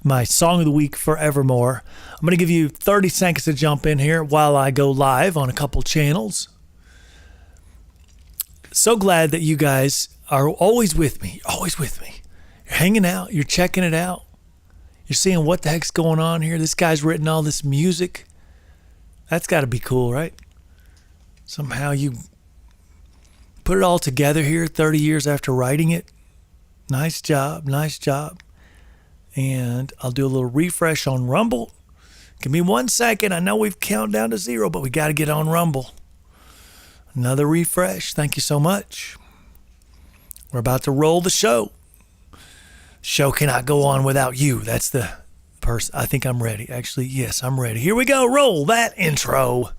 my song of the week, Forevermore. I'm going to give you 30 seconds to jump in here while I go live on a couple channels. So glad that you guys are always with me. You're always with me. You're hanging out. You're checking it out. You're seeing what the heck's going on here. This guy's written all this music. That's got to be cool, right? Somehow you put it all together here 30 years after writing it. Nice job. Nice job. And I'll do a little refresh on Rumble. Give me 1 second. I know we've counted down to 0, but we got to get on Rumble. Another refresh. Thank you so much. We're about to roll the show. Show cannot go on without you. That's the person. I think I'm ready. Actually, yes, I'm ready. Here we go. Roll that intro.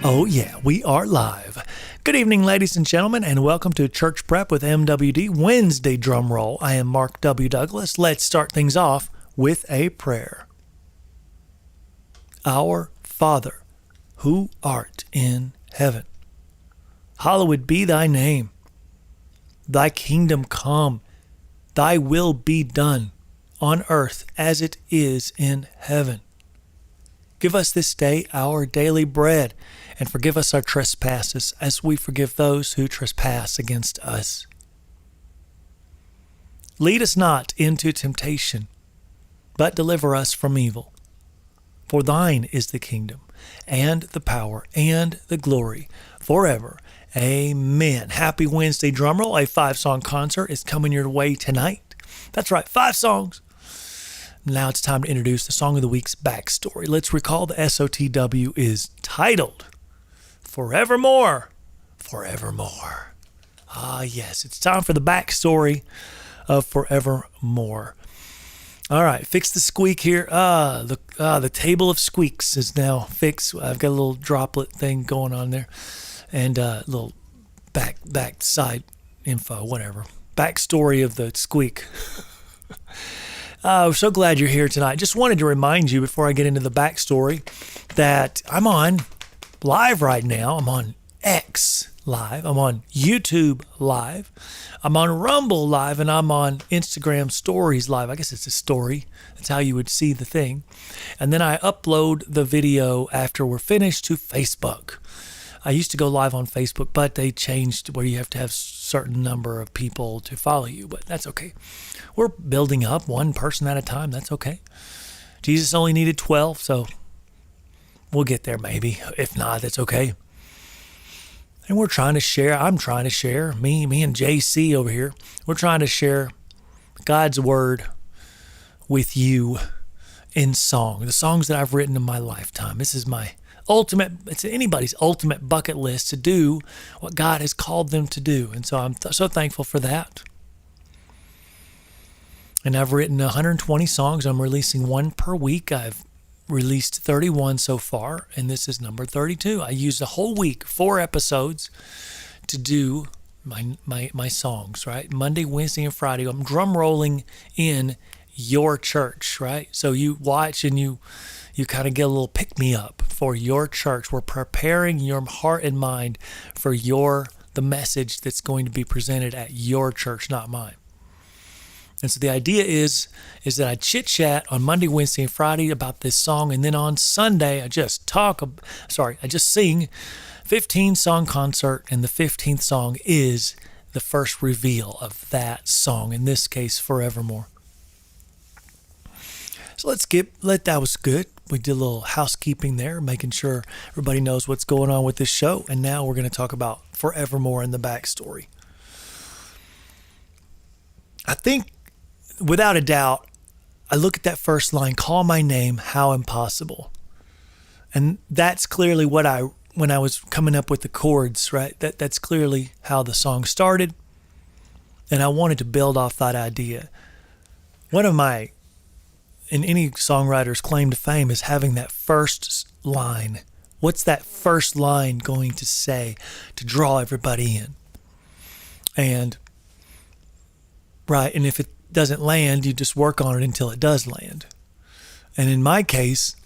Oh yeah, we are live. Good evening, ladies and gentlemen, and welcome to Church Prep with MWD Wednesday Drumroll. I am Mark W. Douglas. Let's start things off with a prayer. Our Father, who art in heaven, hallowed be thy name. Thy kingdom come, thy will be done on earth as it is in heaven. Give us this day our daily bread, and forgive us our trespasses as we forgive those who trespass against us. Lead us not into temptation, but deliver us from evil. For thine is the kingdom, and the power, and the glory, forever. Amen. Happy Wednesday Drumroll. A 5-song concert is coming your way tonight. That's right, 5 songs. Now it's time to introduce the Song of the Week's backstory. Let's recall the SOTW is titled Forevermore. Forevermore. Ah, yes, it's time for the backstory of Forevermore. All right, fix the squeak here. The table of squeaks is now fixed. I've got a little droplet thing going on there, and a little back side info, whatever. Backstory of the squeak. We're so glad you're here tonight. Just wanted to remind you before I get into the backstory that I'm on live right now. I'm on X live. I'm on YouTube live. I'm on Rumble live, and I'm on Instagram Stories live. I guess it's a story. That's how you would see the thing. And then I upload the video after we're finished to Facebook. I used to go live on Facebook, but they changed where you have to have a certain number of people to follow you, but that's okay. We're building up one person at a time. That's okay. Jesus only needed 12, so we'll get there maybe. If not, that's okay. And we're trying to share. I'm trying to share. Me and JC over here. We're trying to share God's word with you in song. The songs that I've written in my lifetime. This is my it's anybody's ultimate bucket list to do what God has called them to do. And so I'm so thankful for that. And I've written 120 songs. I'm releasing one per week. I've released 31 so far, and this is number 32. I used a whole week, 4 episodes, to do my songs, right? Monday, Wednesday, and Friday. I'm drum rolling in your church, right? So you watch and you kind of get a little pick-me-up for your church. We're preparing your heart and mind for the message that's going to be presented at your church, not mine. And so the idea is that I chit-chat on Monday, Wednesday, and Friday about this song, and then on Sunday I just sing 15-song concert, and the 15th song is the first reveal of that song, in this case, Forevermore. So that was good. We did a little housekeeping there, making sure everybody knows what's going on with this show. And now we're going to talk about Forevermore and the backstory. I think, without a doubt, I look at that first line, call my name, how impossible. And that's clearly when I was coming up with the chords, right? That's clearly how the song started. And I wanted to build off that idea. One of my, in any songwriter's claim to fame, is having that first line. What's that first line going to say to draw everybody in? And if it doesn't land, you just work on it until it does land. And in my case,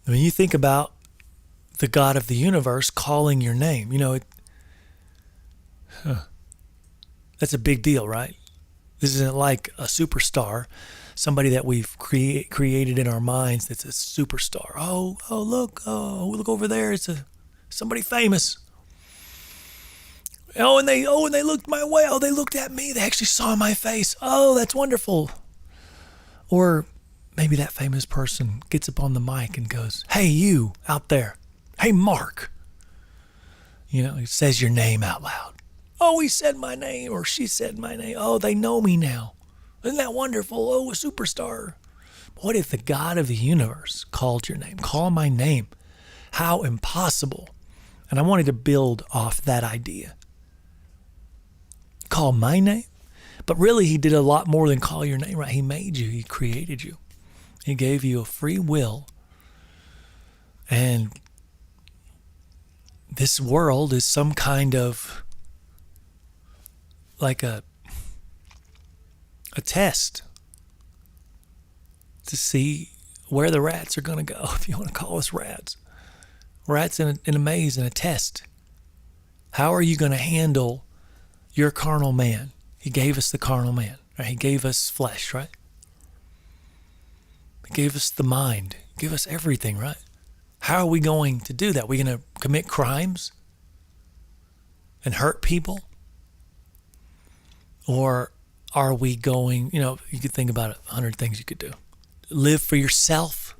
when you think about the God of the universe calling your name, that's a big deal, right? This isn't like a superstar, somebody that we've created in our minds that's a superstar. Look over there. It's somebody famous. And they looked my way. Oh, they looked at me. They actually saw my face. Oh, that's wonderful. Or maybe that famous person gets up on the mic and goes, "Hey, you out there. Hey, Mark." He says your name out loud. Oh, he said my name, or she said my name. Oh, they know me now. Isn't that wonderful? Oh, a superstar. What if the God of the universe called your name? Call my name. How impossible. And I wanted to build off that idea. Call my name? But really, he did a lot more than call your name, right? He made you. He created you. He gave you a free will. And this world is some kind of like a test to see where the rats are going to go, if you want to call us rats. Rats in a maze, in a test. How are you going to handle your carnal man? He gave us the carnal man, right? He gave us flesh, right? He gave us the mind. He gave us everything, right? How are we going to do that? Are we going to commit crimes and hurt people? Or are we going, you could think about 100 things you could do. Live for yourself?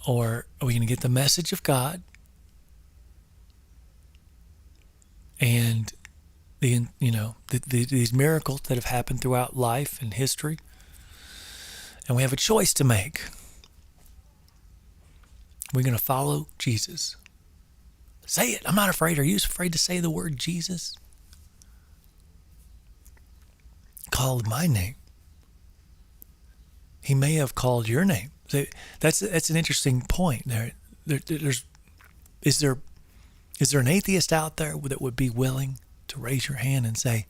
Or are we going to get the message of God and these miracles that have happened throughout life and history? And we have a choice to make. We're going to follow Jesus. Say it. I'm not afraid. Are you afraid to say the word Jesus? Called my name. He may have called your name. That's an interesting point. Is there an atheist out there that would be willing to raise your hand and say,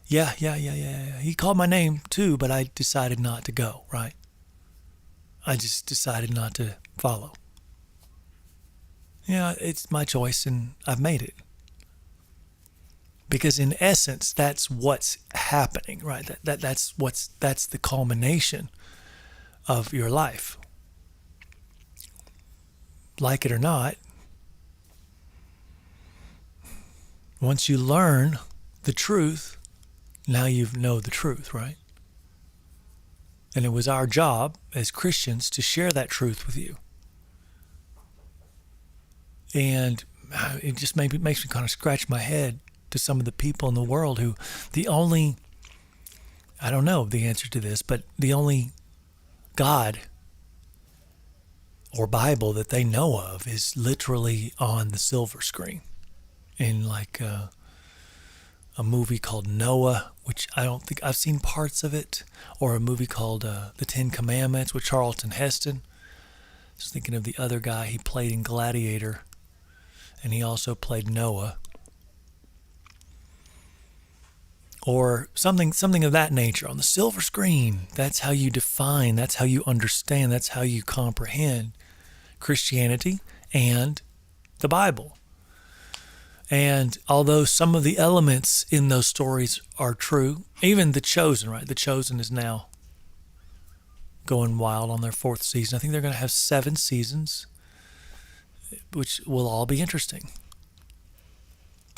yeah, he called my name too, but I decided not to go, right? I just decided not to follow. Yeah, it's my choice and I've made it. Because in essence, that's what's happening, right? That's the culmination of your life. Like it or not, once you learn the truth, now you know the truth, right? And it was our job as Christians to share that truth with you. And it just makes me kind of scratch my head to some of the people in the world who I don't know the answer to this, but the only God or Bible that they know of is literally on the silver screen in like a movie called Noah, which I don't think I've seen parts of it, or a movie called The Ten Commandments with Charlton Heston. I was thinking of the other guy, he played in Gladiator, and he also played Noah. Or something of that nature on the silver screen. That's how you define, that's how you understand, that's how you comprehend Christianity and the Bible. And although some of the elements in those stories are true, even The Chosen, right? The Chosen is now going wild on their 4th season. I think they're going to have 7 seasons, which will all be interesting.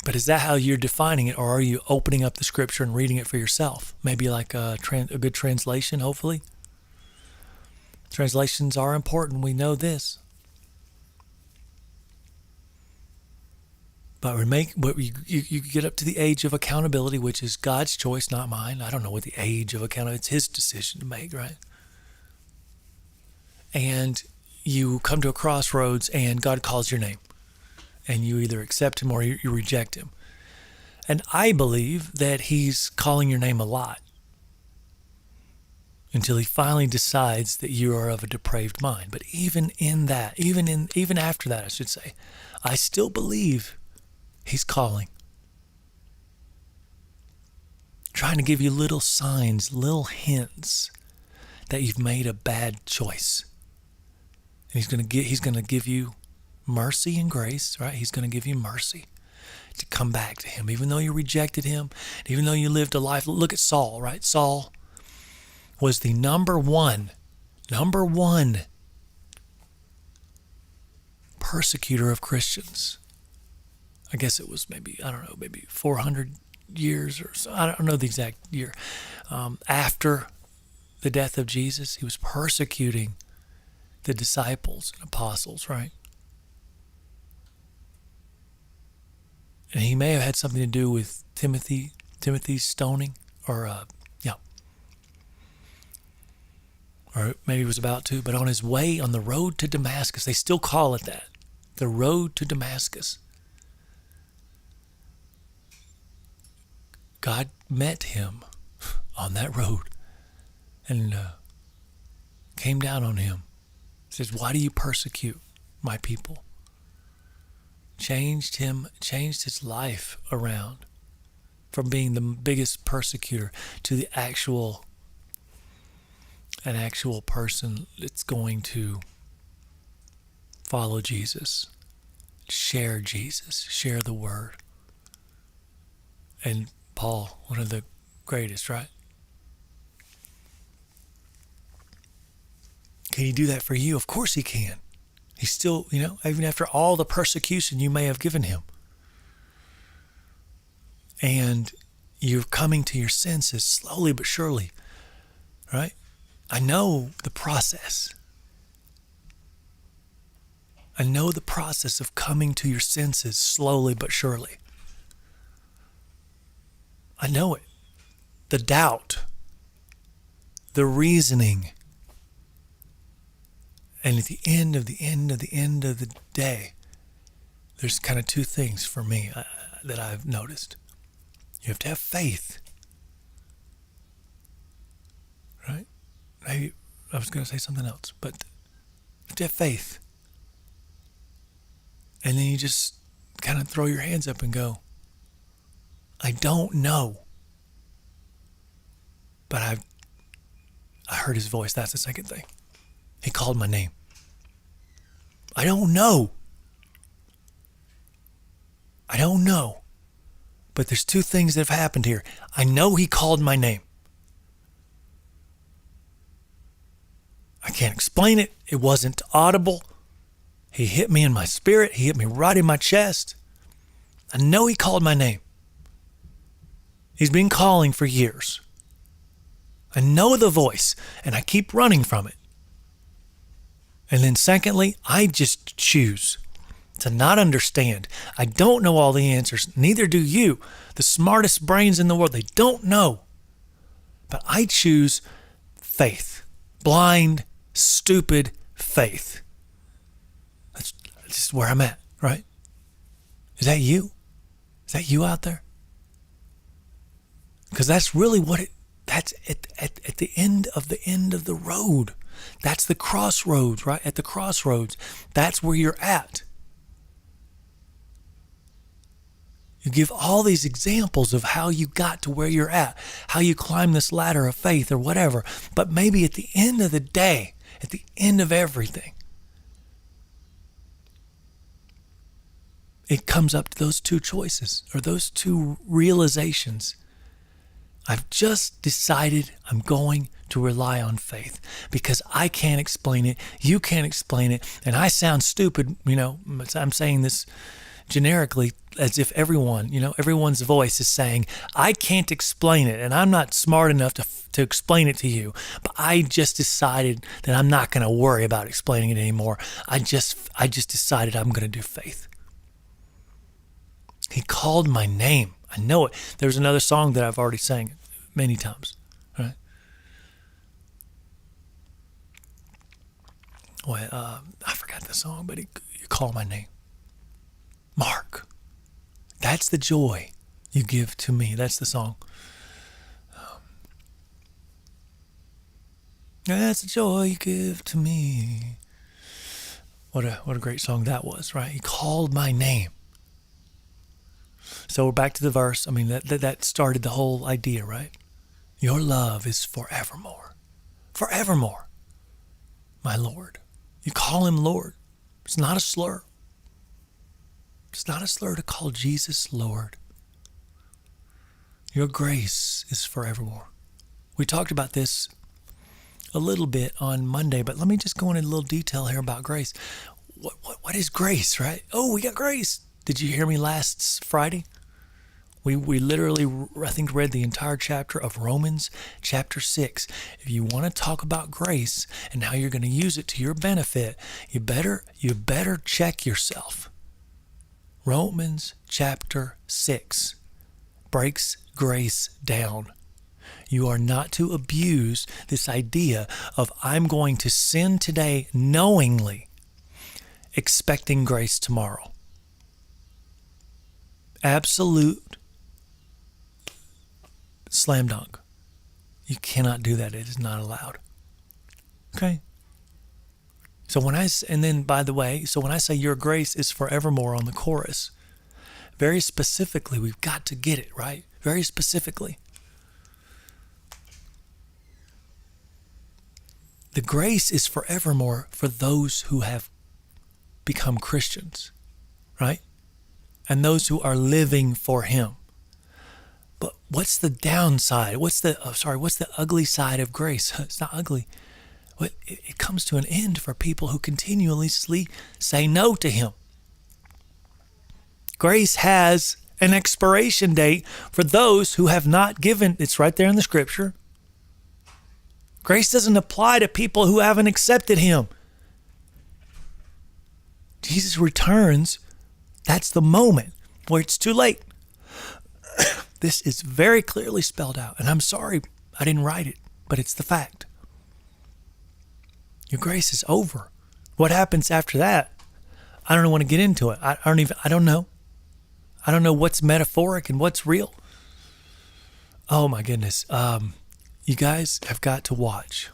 But is that how you're defining it, or are you opening up the scripture and reading it for yourself? Maybe like a good translation, hopefully. Translations are important. We know this. But you get up to the age of accountability, which is God's choice, not mine. I don't know what the age of accountability. It's His decision to make, right? And you come to a crossroads, and God calls your name. And you either accept Him or you reject Him. And I believe that He's calling your name a lot until He finally decides that you are of a depraved mind. But even in that, even after that, I should say, I still believe He's calling. Trying to give you little signs, little hints that you've made a bad choice. And he's going to give you mercy and grace, right? He's going to give you mercy to come back to him, even though you rejected him, even though you lived a life. Look at Saul, right? Saul was the number one persecutor of Christians. I guess it was maybe 400 years or so. I don't know the exact year. After the death of Jesus, he was persecuting the disciples and apostles, right? And he may have had something to do with Timothy's stoning, or maybe he was about to, but on his way, on the road to Damascus, they still call it that, the road to Damascus, God met him on that road and came down on him. Says, why do you persecute my people? Changed his life around from being the biggest persecutor to an actual person that's going to follow Jesus, share the word. And Paul, one of the greatest, right? Can he do that for you? Of course he can. He's still, even after all the persecution you may have given him. And you're coming to your senses slowly but surely, right? I know the process. I know the process of coming to your senses slowly but surely. I know it. The doubt, the reasoning. And at the end of the day, there's kind of two things for me that I've noticed. You have to have faith, right? Maybe I was going to say something else, but you have to have faith. And then you just kind of throw your hands up and go, I don't know. But I heard his voice. That's the second thing. He called my name. I don't know. But there's two things that have happened here. I know he called my name. I can't explain it. It wasn't audible. He hit me in my spirit. He hit me right in my chest. I know he called my name. He's been calling for years. I know the voice, and I keep running from it. And then secondly, I just choose to not understand. I don't know all the answers. Neither do you. The smartest brains in the world, they don't know. But I choose faith. Blind, stupid faith. That's just where I'm at, right? Is that you? Is that you out there? Because that's really that's at the end of the road. That's the crossroads, right? At the crossroads, that's where you're at. You give all these examples of how you got to where you're at, how you climb this ladder of faith or whatever. But maybe at the end of the day, at the end of everything, it comes up to those two choices or those two realizations. I've just decided I'm going to rely on faith because I can't explain it. You can't explain it. And I sound stupid, I'm saying this generically as if everyone's voice is saying, I can't explain it and I'm not smart enough to explain it to you. But I just decided that I'm not going to worry about explaining it anymore. I just decided I'm going to do faith. He called my name. I know it. There's another song that I've already sang many times, right? Well, I forgot the song, but you call my name. Mark. That's the joy you give to me. That's the song. That's the joy you give to me. What a great song that was, right? He called my name. So we're back to the verse. I mean, that started the whole idea, right? Your love is forevermore. Forevermore, my Lord. You call him Lord. It's not a slur. It's not a slur to call Jesus Lord. Your grace is forevermore. We talked about this a little bit on Monday, but let me just go into a little detail here about grace. What is grace, right? Oh, we got grace. Did you hear me last Friday? We literally, I think, read the entire chapter of Romans chapter 6. If you want to talk about grace and how you're going to use it to your benefit, you better check yourself. Romans chapter 6 breaks grace down. You are not to abuse this idea of I'm going to sin today knowingly, expecting grace tomorrow. Absolute slam dunk. You cannot do that. It is not allowed. Okay? So when I say your grace is forevermore on the chorus, very specifically, we've got to get it, right? Very specifically. The grace is forevermore for those who have become Christians, right? And those who are living for him. But what's the downside? What's the ugly side of grace? It's not ugly. It comes to an end for people who continuously say no to him. Grace has an expiration date for those who have not given. It's right there in the scripture. Grace doesn't apply to people who haven't accepted him. Jesus returns. That's the moment where it's too late. This is very clearly spelled out. And I'm sorry I didn't write it, but it's the fact. Your grace is over. What happens after that? I don't want to get into it. I don't know. I don't know what's metaphoric and what's real. Oh my goodness. You guys have got to watch.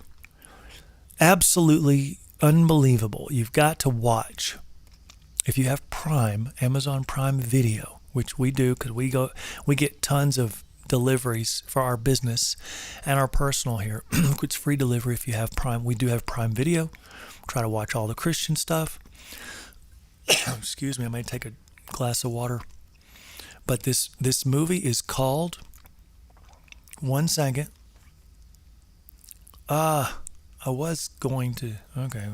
Absolutely unbelievable. You've got to watch. If you have Prime, Amazon Prime Video, which we do because we get tons of deliveries for our business and our personal here. It's free delivery if you have Prime. We do have Prime Video. Try to watch all the Christian stuff. Excuse me, I may take a glass of water. But this movie is called, one second. I was going to, okay.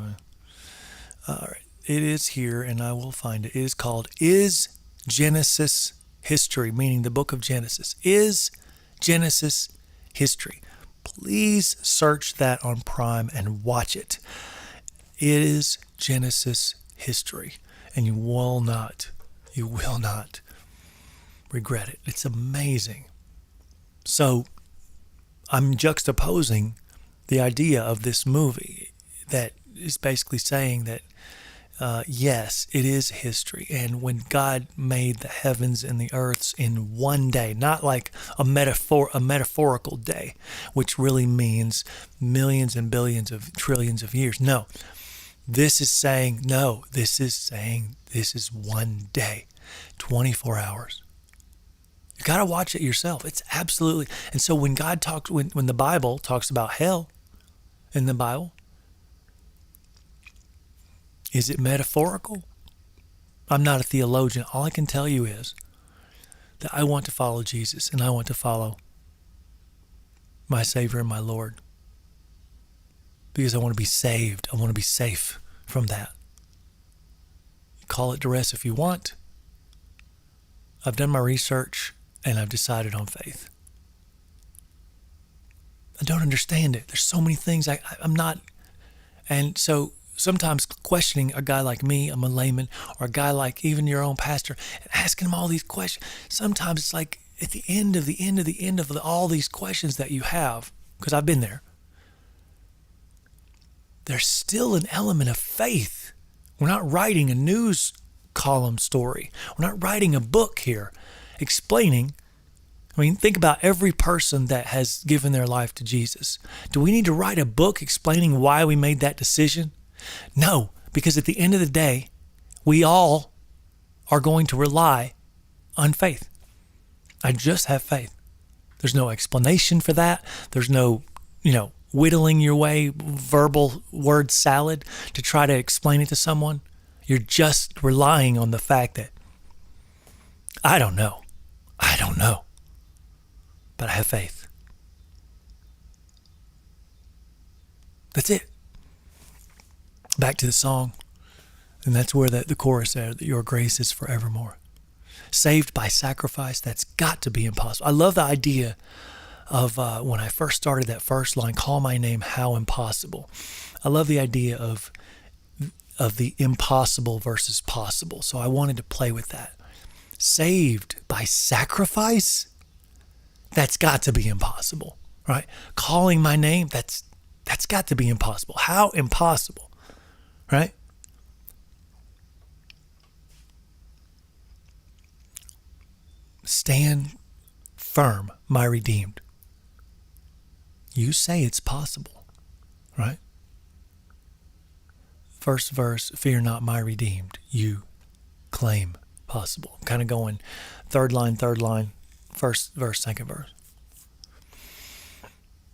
All right. It is here and I will find it. It is called Is Genesis History, meaning the book of Genesis. Is Genesis History. Please search that on Prime and watch it. It is Genesis History. And you will not regret it. It's amazing. So I'm juxtaposing the idea of this movie that is basically saying that yes, it is history. And when God made the heavens and the earths in one day, not like a metaphorical day, which really means millions and billions of trillions of years. No, this is saying this is one day, 24 hours. You got to watch it yourself. It's absolutely. And so when God talks, when the Bible talks about hell in the Bible, is it metaphorical? I'm not a theologian. All I can tell you is that I want to follow Jesus and I want to follow my Savior and my Lord because I want to be saved. I want to be safe from that. Call it duress if you want. I've done my research and I've decided on faith. I don't understand it. There's so many things I'm not. And so sometimes questioning a guy like me, I'm a layman, or a guy like even your own pastor, and asking him all these questions. Sometimes it's like at the end of all these questions that you have, because I've been there, there's still an element of faith. We're not writing a news column story. We're not writing a book here explaining. I mean, think about every person that has given their life to Jesus. Do we need to write a book explaining why we made that decision? No, because at the end of the day, we all are going to rely on faith. I just have faith. There's no explanation for that. There's no, whittling your way verbal word salad to try to explain it to someone. You're just relying on the fact that, I don't know, but I have faith. That's it. Back to the song. And that's where the chorus there, that your grace is forevermore. Saved by sacrifice, that's got to be impossible. I love the idea of when I first started that first line, call my name, how impossible. I love the idea of the impossible versus possible. So I wanted to play with that. Saved by sacrifice, that's got to be impossible, right? Calling my name, that's got to be impossible. How impossible, right? Stand firm, my redeemed. You say it's possible, right? First verse, fear not, my redeemed. You claim possible. I'm kind of going third line, first verse, second verse.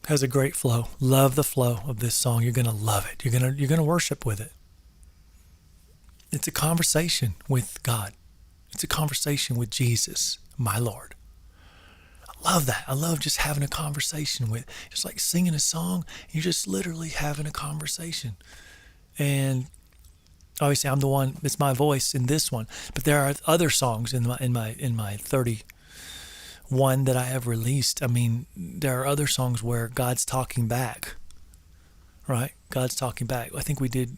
Has a great flow. Love the flow of this song. You're going to love it. You're going to worship with it. It's a conversation with God. It's a conversation with Jesus, my Lord. I love that. I love just having a conversation with, just like singing a song. You're just literally having a conversation. And obviously I'm the one, it's my voice in this one, but there are other songs in my 31 that I have released. I mean, there are other songs where God's talking back, right? God's talking back. I think we did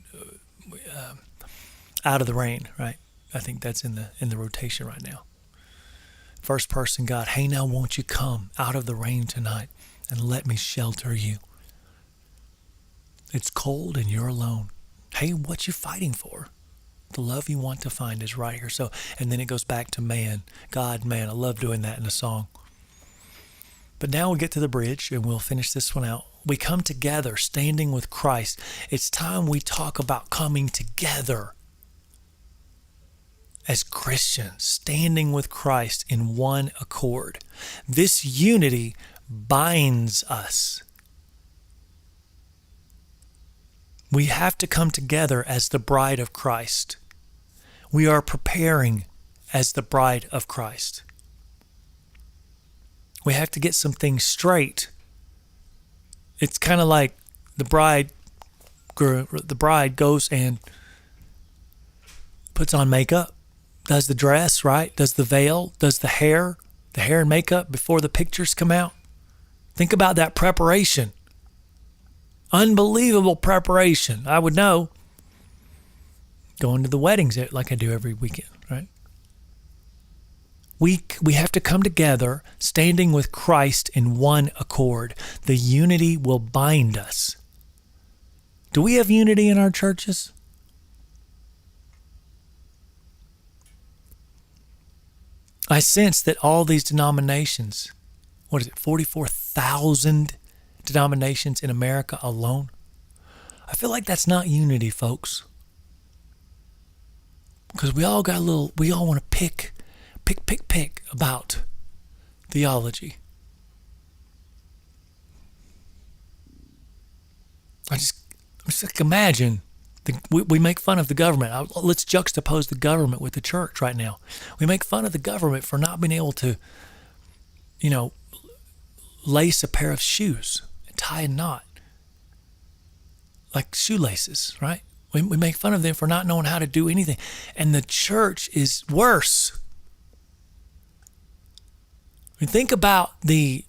Out of the Rain, right? I think that's in the rotation right now. First person God, hey now won't you come out of the rain tonight and let me shelter you. It's cold and you're alone. Hey, what you fighting for? The love you want to find is right here. So, and then it goes back to man, God, man. I love doing that in a song. But now we'll get to the bridge and we'll finish this one out. We come together, standing with Christ. It's time we talk about coming together as Christians, standing with Christ in one accord. This unity binds us. We have to come together as the bride of Christ. We are preparing as the bride of Christ. We have to get some things straight. It's kind of like the bride goes and puts on makeup, does the dress, right? Does the veil, does the hair and makeup before the pictures come out. Think about that preparation. Unbelievable preparation. I would know. Going to the weddings like I do every weekend, right? We have to come together, standing with Christ in one accord. The unity will bind us. Do we have unity in our churches? I sense that all these denominations, 44,000 denominations in America alone. I feel like that's not unity, folks. Because we all want to pick about theology. I just like imagine we make fun of the government. Let's juxtapose the government with the church right now. We make fun of the government for not being able to, lace a pair of shoes and tie a knot like shoelaces, right? We make fun of them for not knowing how to do anything. And the church is worse. I mean, think about the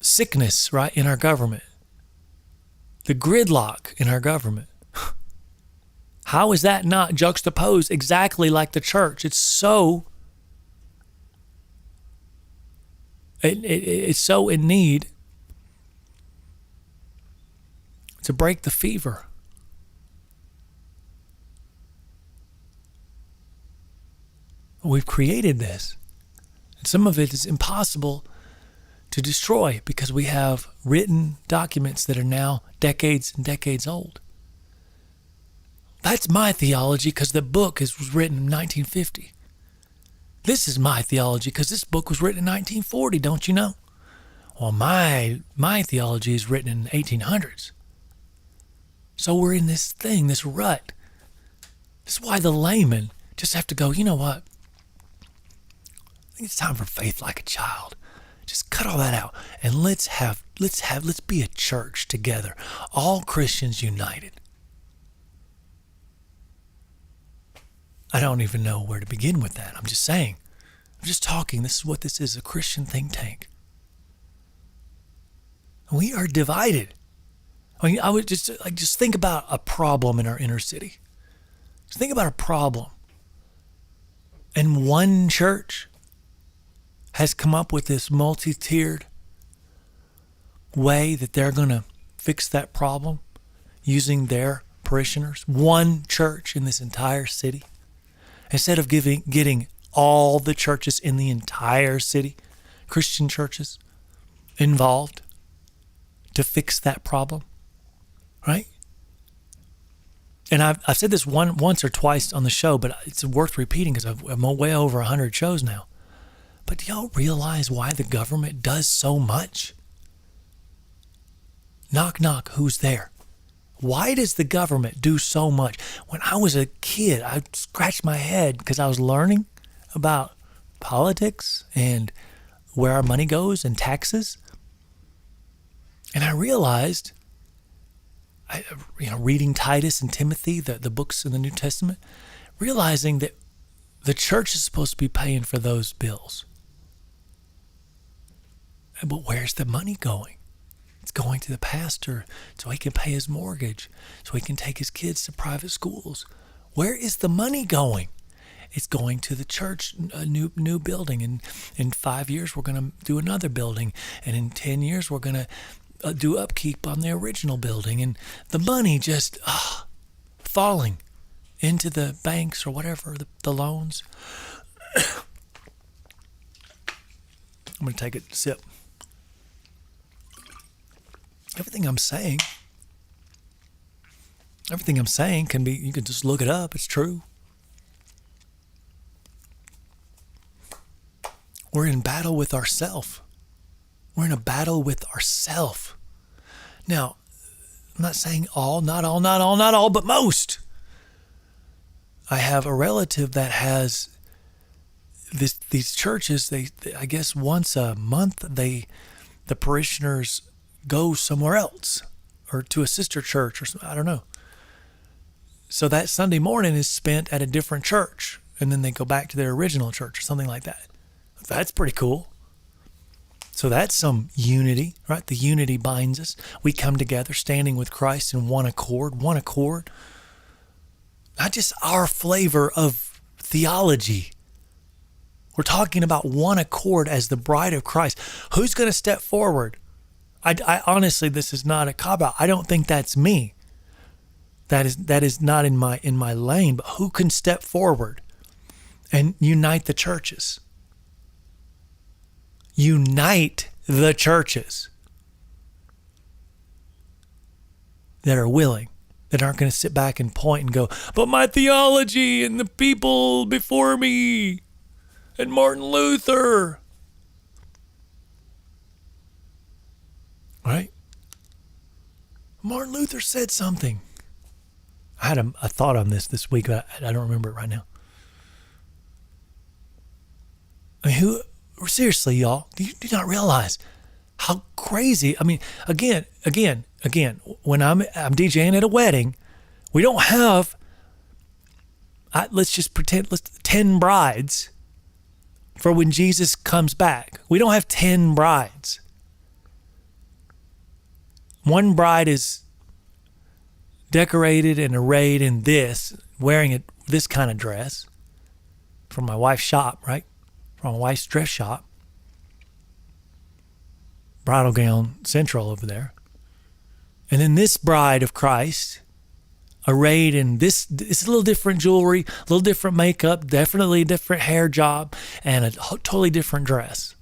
sickness, right, in our government. The gridlock in our government. How is that not juxtaposed exactly like the church? It's so it's so in need to break the fever. We've created this. And some of it is impossible to destroy because we have written documents that are now decades and decades old. That's my theology because the book was written in 1950. This is my theology because this book was written in 1940, don't you know? Well, my theology is written in the 1800s. So we're in this thing, this rut. This is why the laymen just have to go, you know what? I think it's time for faith like a child. Just cut all that out and let's be a church together. All Christians united. I don't even know where to begin with that. I'm just saying. I'm just talking. This is what this is, a Christian think tank. We are divided. I mean, I would just think about a problem in our inner city. Just think about a problem. And one church has come up with this multi-tiered way that they're going to fix that problem using their parishioners. One church in this entire city. Instead of getting all the churches in the entire city, Christian churches, involved to fix that problem, right? And I've said this once or twice on the show, but it's worth repeating because I'm way over 100 shows now. But do y'all realize why the government does so much? Knock, knock, who's there? Why does the government do so much? When I was a kid, I scratched my head because I was learning about politics and where our money goes and taxes. And I realized, reading Titus and Timothy, the books in the New Testament, realizing that the church is supposed to be paying for those bills. But where's the money going? It's going to the pastor so he can pay his mortgage, so he can take his kids to private schools. Where is the money going? It's going to the church, a new building. And in 5 years, we're going to do another building. And in 10 years, we're going to do upkeep on the original building. And the money just falling into the banks or whatever, the loans. I'm going to take a sip. Everything I'm saying can be, you can just look it up. It's true. We're in battle with ourself. We're in a battle with ourself. Now, I'm not saying not all, but most. I have a relative that has these churches. They I guess once a month, the parishioners go somewhere else or to a sister church or something. I don't know. So that Sunday morning is spent at a different church and then they go back to their original church or something like that. That's pretty cool. So that's some unity, right? The unity binds us. We come together standing with Christ in one accord. Not just our flavor of theology. We're talking about one accord as the bride of Christ. Who's going to step forward? I honestly, this is not a cop-out. I don't think that's me. That is not in my lane. But who can step forward and unite the churches? Unite the churches that are willing, that aren't going to sit back and point and go, but my theology and the people before me and Martin Luther. Right? Martin Luther said something. I had a thought on this week, but I don't remember it right now. I mean, seriously, y'all, do you not realize how crazy? I mean, again, when I'm DJing at a wedding, we don't have, let's just pretend, 10 brides for when Jesus comes back. We don't have 10 brides. One bride is decorated and arrayed in wearing this kind of dress from my wife's shop, right? From my wife's dress shop. Bridal gown central over there. And then this bride of Christ, arrayed in this, it's a little different jewelry, a little different makeup, definitely a different hair job, and a totally different dress.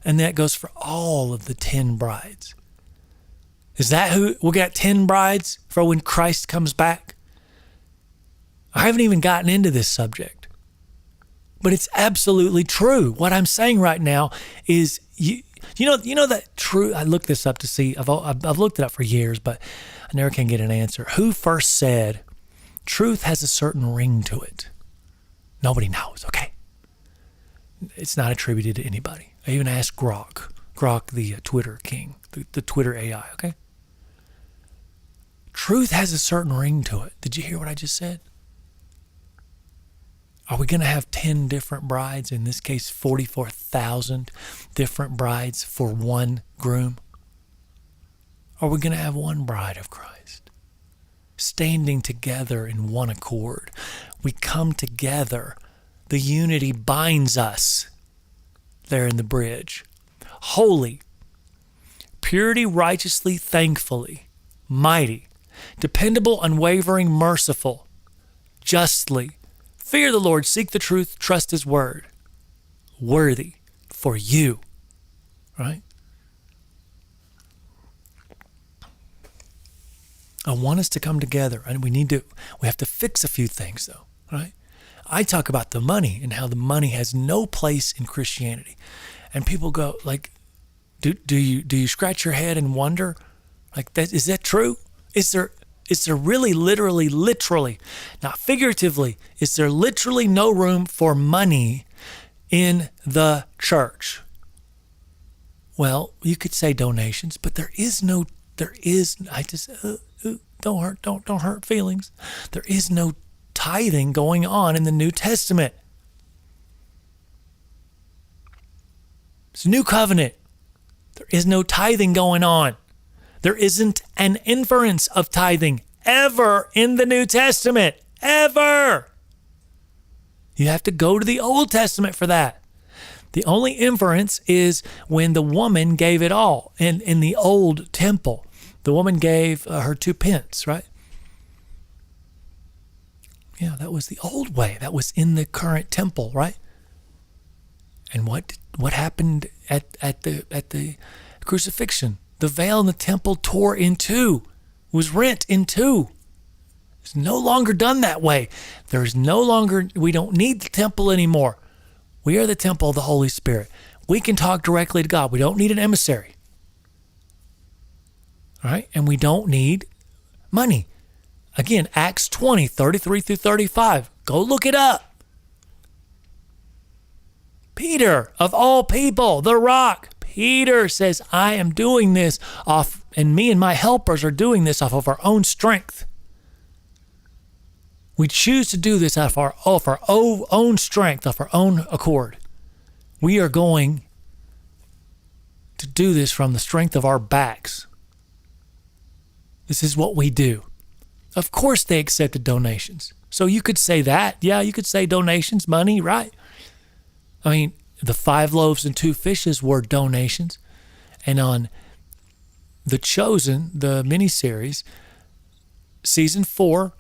And that goes for all of the 10 brides. Is that who? We got 10 brides for when Christ comes back? I haven't even gotten into this subject. But it's absolutely true. What I'm saying right now is You know that true. I looked this up to see. I've looked it up for years, but I never can get an answer. Who first said truth has a certain ring to it? Nobody knows. Okay, it's not attributed to anybody. I even asked Grok, the Twitter king, the Twitter AI. Okay, truth has a certain ring to it. Did you hear what I just said? Are we going to have 10 different brides? In this case, 44,000 different brides for one groom? Are we going to have one bride of Christ? Standing together in one accord. We come together. The unity binds us there in the bridge. Holy, purity, righteously, thankfully, mighty, dependable, unwavering, merciful, justly, fear the Lord, seek the truth, trust his word. Worthy for you. Right? I want us to come together, and we have to fix a few things though, right? I talk about the money and how the money has no place in Christianity. And people go like, do you scratch your head and wonder, like, is that true? Is there really, literally, not figuratively, is there literally no room for money in the church? Well, you could say donations, but don't hurt feelings. There is no tithing going on in the New Testament. It's a new covenant. There is no tithing going on. There isn't an inference of tithing ever in the New Testament. Ever. You have to go to the Old Testament for that. The only inference is when the woman gave it all in the old temple. The woman gave her 2 pence, right? Yeah, that was the old way. That was in the current temple, right? And what happened at the crucifixion? The veil in the temple tore in two, was rent in two. It's no longer done that way. We don't need the temple anymore. We are the temple of the Holy Spirit. We can talk directly to God. We don't need an emissary. All right? And we don't need money. Again, Acts 20, 33 through 35. Go look it up. Peter, of all people, the rock. Peter says, I am doing this off, and me and my helpers are doing this off of our own strength. We choose to do this off our own strength, off our own accord. We are going to do this from the strength of our backs. This is what we do. Of course they accepted donations. So you could say that. Yeah, you could say donations, money, right? I mean, the 5 loaves and 2 fishes were donations. And on The Chosen, the miniseries, season 4,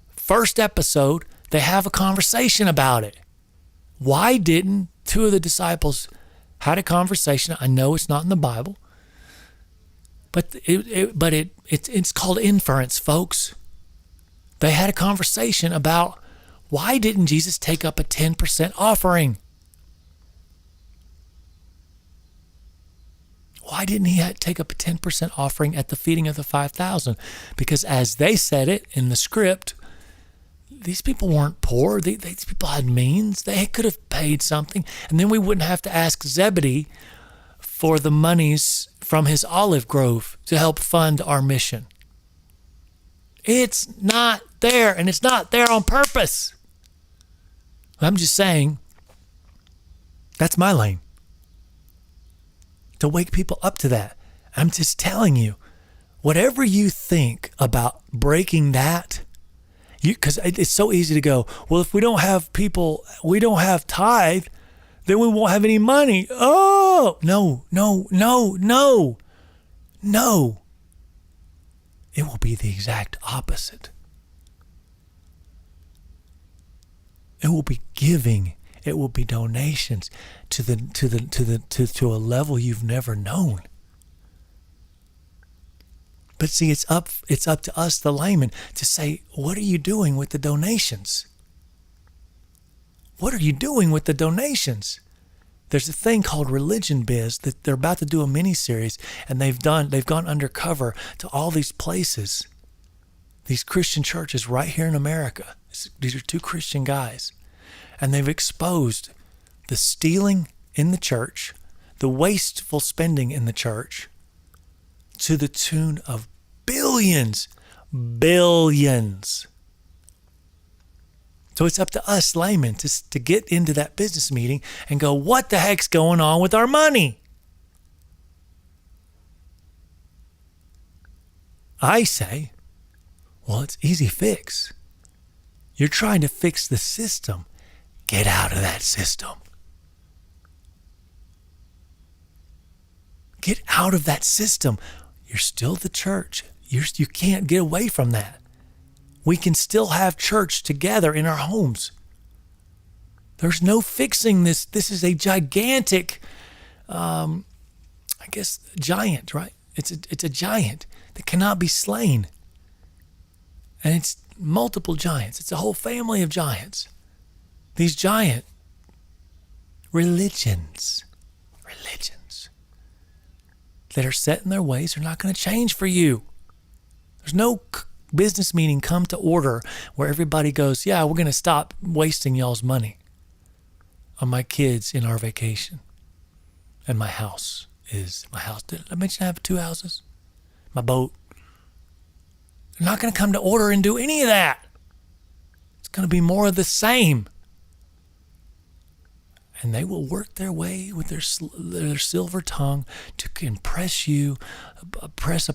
first episode, they have a conversation about it. Why didn't 2 of the disciples had a conversation? I know it's not in the Bible, but it's called inference, folks. They had a conversation about why didn't Jesus take up a 10% offering? Why didn't he take up a 10% offering at the feeding of the 5,000? Because as they said it in the script, these people weren't poor. These people had means. They could have paid something. And then we wouldn't have to ask Zebedee for the monies from his olive grove to help fund our mission. It's not there, and it's not there on purpose. I'm just saying, that's my lane. To wake people up to that. I'm just telling you, whatever you think about breaking that, because it's so easy to go, well, if we don't have people, we don't have tithe, then we won't have any money. Oh, no. It will be the exact opposite. It will be giving. It will be donations to a level you've never known. But see, it's up to us, the layman, to say, what are you doing with the donations? What are you doing with the donations? There's a thing called Religion Biz that they're about to do a mini series, and they've gone undercover to all these places, these Christian churches right here in America. These are two Christian guys, and they've exposed the stealing in the church, the wasteful spending in the church, to the tune of billions. So it's up to us laymen to get into that business meeting and go, what the heck's going on with our money? I say, well, it's easy fix. You're trying to fix the system. Get out of that system. Get out of that system. You're still the church. You can't get away from that. We can still have church together in our homes. There's no fixing this. This is a gigantic, giant, right? It's a giant that cannot be slain. And it's multiple giants. It's a whole family of giants. These giant religions that are set in their ways are not going to change for you. There's no business meeting come to order where everybody goes, yeah, we're going to stop wasting y'all's money on my kids in our vacation. And my house. Did I mention I have 2 houses? My boat. They're not going to come to order and do any of that. It's going to be more of the same. And they will work their way with their silver tongue to impress you, impress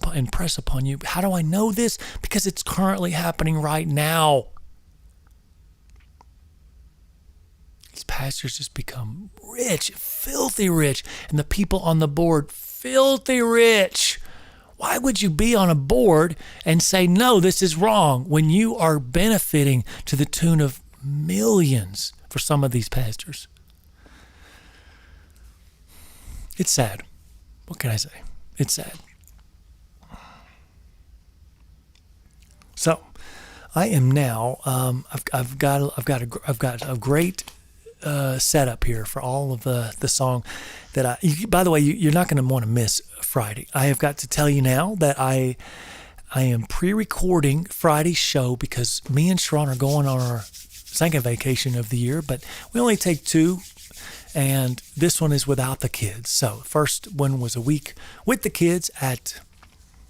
upon you. How do I know this? Because it's currently happening right now. These pastors just become rich, filthy rich, and the people on the board, filthy rich. Why would you be on a board and say, no, this is wrong, when you are benefiting to the tune of millions for some of these pastors? It's sad. What can I say? It's sad. So, I am now. I've got a great setup here for all of the song that by the way, you're not going to want to miss Friday. I have got to tell you now that I am pre-recording Friday's show because me and Sharon are going on our second vacation of the year, but we only take 2. And this one is without the kids. So first one was a week with the kids at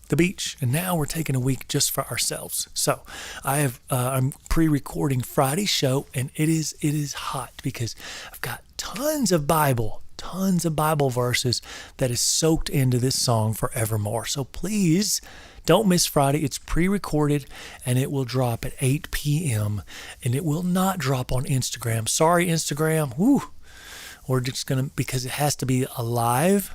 the beach, and now we're taking a week just for ourselves. So I'm pre-recording Friday's show, and it is hot because I've got tons of Bible verses that is soaked into this song Forevermore. So please don't miss Friday. It's pre-recorded, and it will drop at 8 p.m. and it will not drop on Instagram. Sorry, Instagram. Woo. We're just going to, because it has to be a live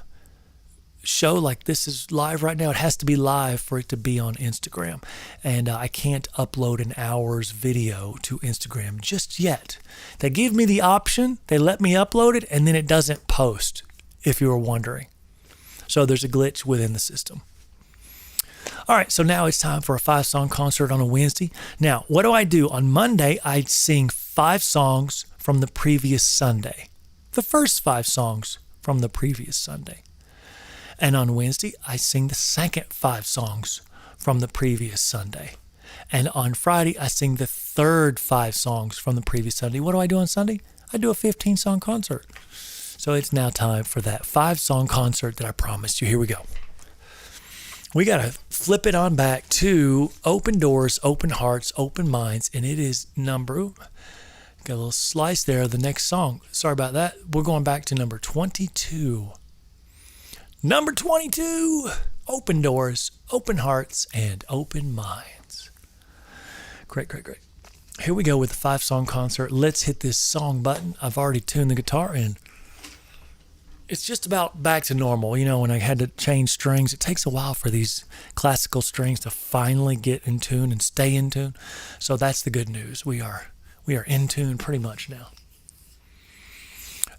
show, like this is live right now. It has to be live for it to be on Instagram. And I can't upload an hour's video to Instagram just yet. They give me the option. They let me upload it, and then it doesn't post, if you were wondering. So there's a glitch within the system. All right, so now it's time for a 5-song concert on a Wednesday. Now, what do? On Monday, I sing 5 songs from the previous Sunday. The first 5 songs from the previous Sunday. And on Wednesday, I sing the second 5 songs from the previous Sunday. And on Friday, I sing the third 5 songs from the previous Sunday. What do I do on Sunday? I do a 15-song concert. So it's now time for that 5-song concert that I promised you. Here we go. We got to flip it on back to Open Doors, Open Hearts, Open Minds. And it is got a little slice there of the next song. Sorry about that. We're going back to number 22. Number 22, Open Doors, Open Hearts, and Open Minds. Great. Here we go with the 5-song concert. Let's hit this song button. I've already tuned the guitar in. It's just about back to normal. You know, when I had to change strings, it takes a while for these classical strings to finally get in tune and stay in tune. So that's the good news. We are in tune pretty much now.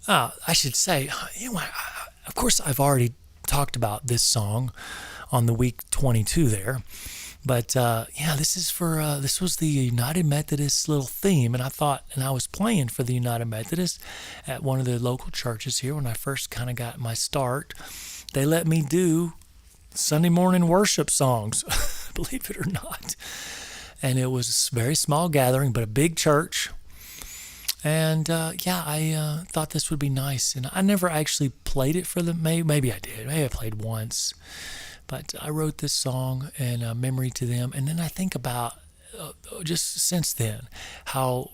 I should say, of course, I've already talked about this song on the week 22 there. But yeah, this was the United Methodist little theme, and I was playing for the United Methodist at one of the local churches here when I first kind of got my start. They let me do Sunday morning worship songs, believe it or not. And it was a very small gathering, but a big church. And yeah, I thought this would be nice. And I never actually played it for them. Maybe I did. Maybe I played once. But I wrote this song in memory to them. And then I think about just since then how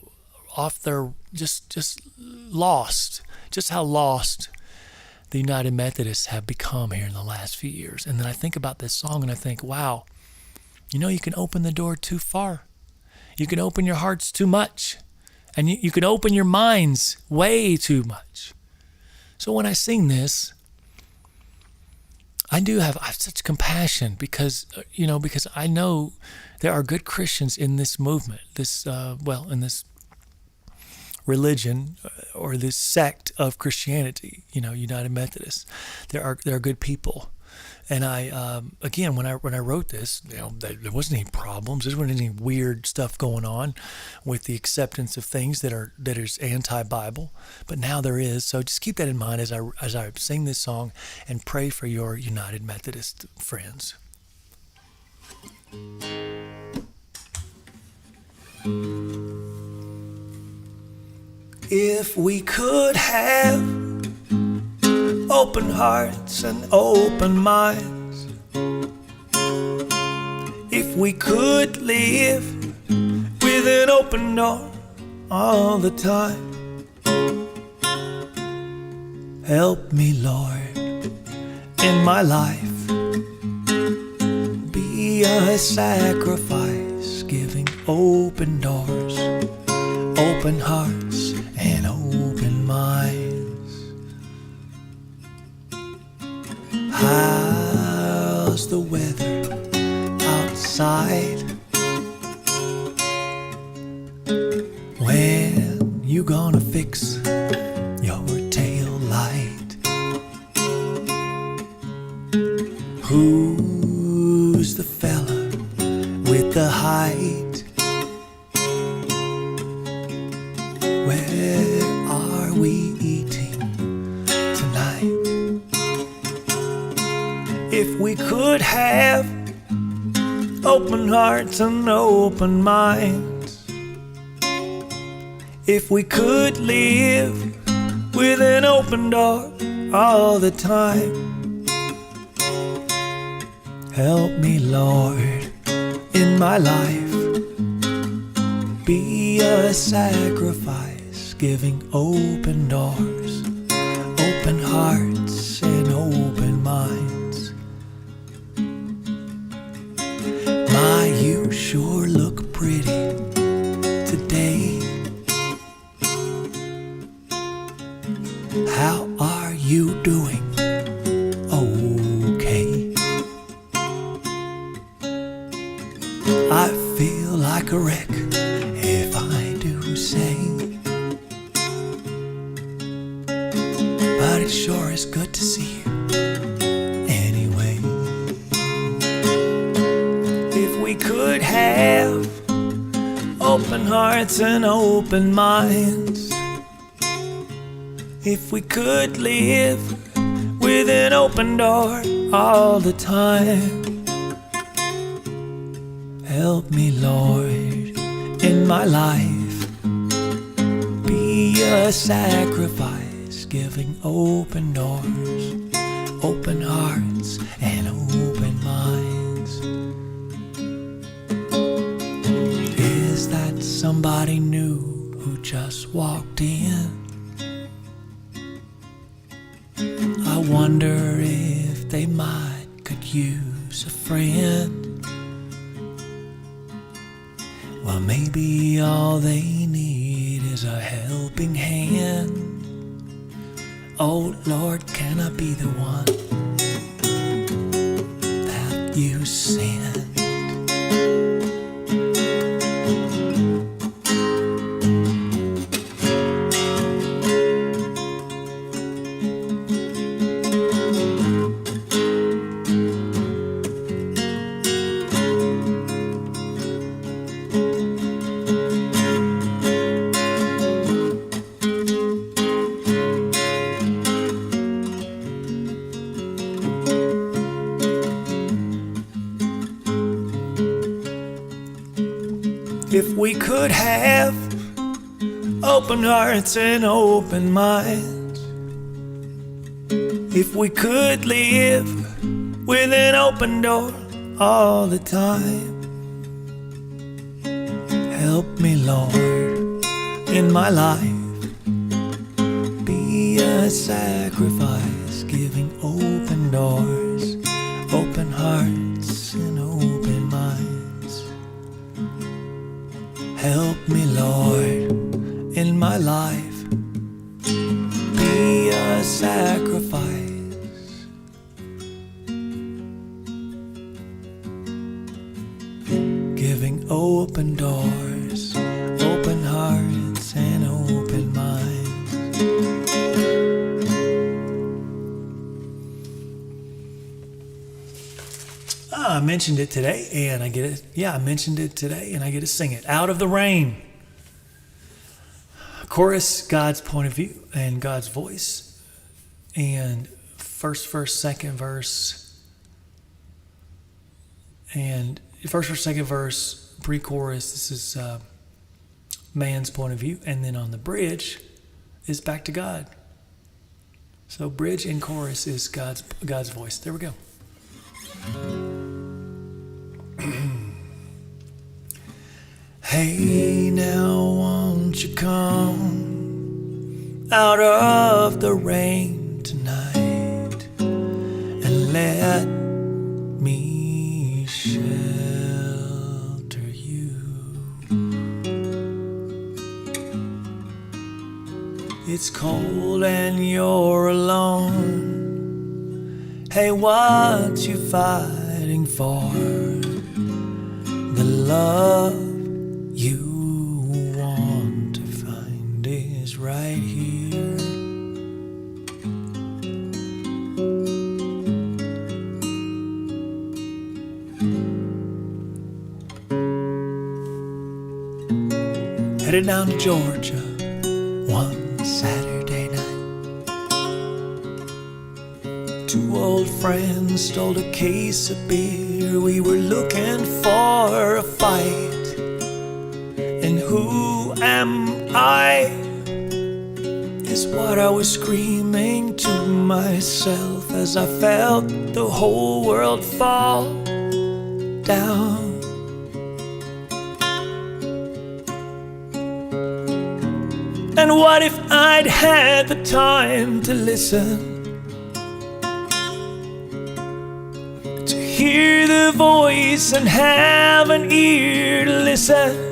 off they're just lost, just how lost the United Methodists have become here in the last few years. And then I think about this song and I think, wow, you can open the door too far. You can open your hearts too much. And you can open your minds way too much. So when I sing this, I have such compassion because I know there are good Christians in this movement, in this religion or this sect of Christianity, United Methodists. There are good people. And I, again, when I wrote this, there wasn't any problems. There wasn't any weird stuff going on with the acceptance of things that is anti-Bible. But now there is. So just keep that in mind as I sing this song and pray for your United Methodist friends. If we could have open hearts and open minds, if we could live with an open door all the time, help me, Lord, in my life, be a sacrifice, giving open doors, open hearts, and open minds. How's the weather outside? When you gonna fix your tail light? Who's the fella with the height? Where are we eating tonight? If we could have open hearts and open minds, if we could live with an open door all the time, help me, Lord, in my life, be a sacrifice, giving open doors, open hearts, and open minds. My, you sure look pretty today. How are you doing? Okay. I feel like a wreck, if I do say, but it sure is good to see you anyway. If we could have open hearts and open minds, if we could live with an open door all the time, help me, Lord, in my life, be a sacrifice, giving open doors, open hearts, and open minds. Is that somebody new who just walked in? I wonder if they could use a friend. Well, maybe all they need is a helping hand. Oh Lord, can I be the one that you send? If we could have open hearts and open minds, if we could live with an open door all the time, help me, Lord, in my life, be a sacrifice, giving open doors, open hearts, and open minds. Help me, Lord, in my life, be a sacrifice, giving open doors, open hearts, and open minds. I mentioned it today, and I get it. Yeah, I mentioned it today, and I get to sing it. Out of the Rain. Chorus, God's point of view and God's voice. And first verse, second verse. And first verse, second verse, pre-chorus, this is man's point of view. And then on the bridge is back to God. So bridge and chorus is God's voice. There we go. Hey, now won't you come out of the rain tonight and let me shelter you. It's cold and you're alone. Hey, what you fighting for? The love you want to find is right here. Headed down to Georgia one Saturday night. Two old friends stole a case of beer. We were looking for a fight. And who am I is what I was screaming to myself as I felt the whole world fall down. And what if I'd had the time to listen, to hear the voice and have an ear to listen?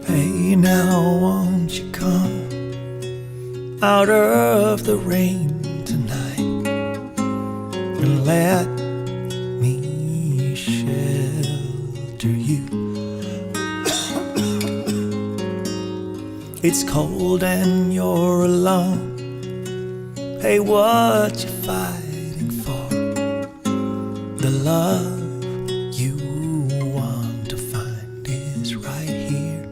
Hey, now won't you come out of the rain tonight and let me shelter you. It's cold and you're alone. Hey, what you fighting for? The love you want to find is right here.